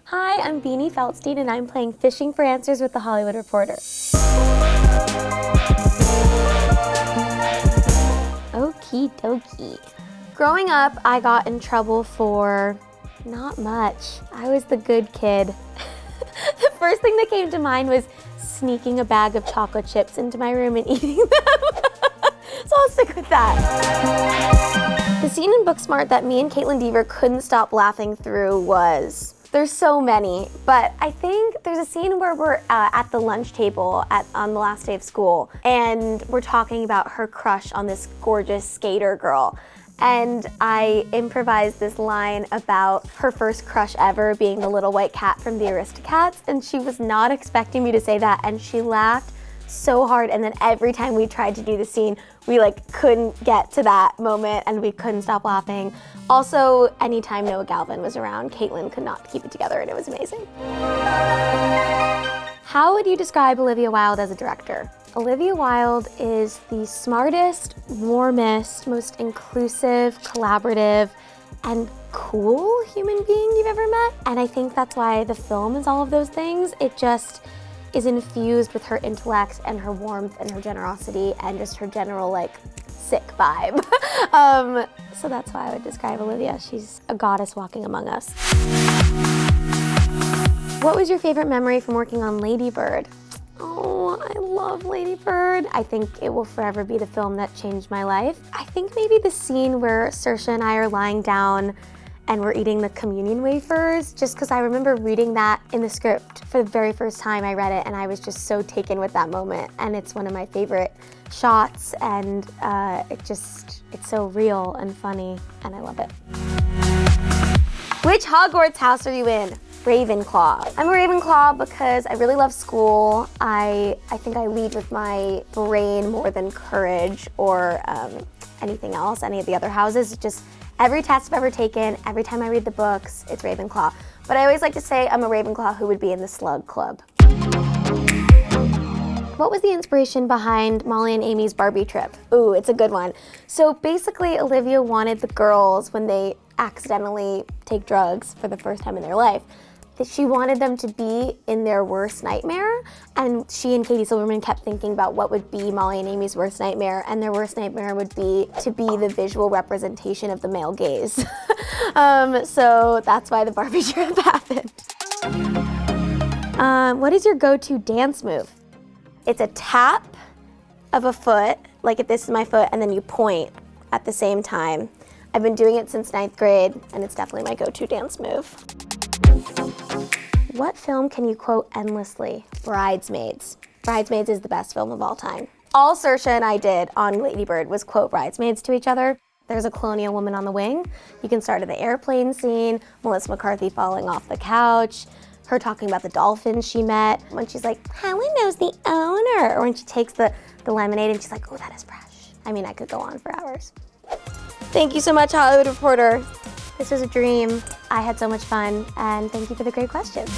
Hi, I'm Beanie Feldstein, and I'm playing Fishing for Answers with the Hollywood Reporter. Okie dokie. Growing up, I got in trouble for not much. I was the good kid. The first thing that came to mind was sneaking a bag of chocolate chips into my room and eating them. So I'll stick with that. The scene in Booksmart that me and Caitlin Deaver couldn't stop laughing through was, there's so many, but I think there's a scene where we're at the lunch table on the last day of school, and we're talking about her crush on this gorgeous skater girl. And I improvised this line about her first crush ever being the little white cat from the Aristocats, and she was not expecting me to say that, and she laughed so hard. And then every time we tried to do the scene, we couldn't get to that moment and we couldn't stop laughing. Also, anytime Noah Galvin was around, Caitlin could not keep it together, and it was amazing. How would you describe Olivia Wilde as a director? Olivia Wilde is the smartest, warmest, most inclusive, collaborative, and cool human being you've ever met. And I think that's why the film is all of those things. It just is infused with her intellect and her warmth and her generosity and just her general sick vibe. So that's why I would describe Olivia. She's a goddess walking among us. What was your favorite memory from working on Lady Bird? Oh, I love Lady Bird. I think it will forever be the film that changed my life. I think maybe the scene where Saoirse and I are lying down and we're eating the communion wafers, just because I remember reading that in the script for the very first time I read it, and I was just so taken with that moment. And it's one of my favorite shots, and it's so real and funny, and I love it. Which Hogwarts house are you in? Ravenclaw. I'm a Ravenclaw because I really love school. I think I lead with my brain more than courage or anything else, any of the other houses. Just every test I've ever taken, every time I read the books, it's Ravenclaw. But I always like to say I'm a Ravenclaw who would be in the Slug Club. What was the inspiration behind Molly and Amy's Barbie trip? Ooh, it's a good one. So basically, Olivia wanted the girls, when they accidentally take drugs for the first time in their life, that she wanted them to be in their worst nightmare. And she and Katie Silverman kept thinking about what would be Molly and Amy's worst nightmare, and their worst nightmare would be to be the visual representation of the male gaze. So that's why the Barbie trip happened. What is your go-to dance move? It's a tap of a foot, like if this is my foot, and then you point at the same time. I've been doing it since 9th grade, and it's definitely my go-to dance move. What film can you quote endlessly? Bridesmaids. Bridesmaids is the best film of all time. All Saoirse and I did on Lady Bird was quote Bridesmaids to each other. There's a colonial woman on the wing. You can start at the airplane scene, Melissa McCarthy falling off the couch, her talking about the dolphins she met, when she's like, Helen knows the owner, or when she takes the lemonade and she's like, oh, that is fresh. I mean, I could go on for hours. Thank you so much, Hollywood Reporter. This was a dream. I had so much fun, and thank you for the great questions.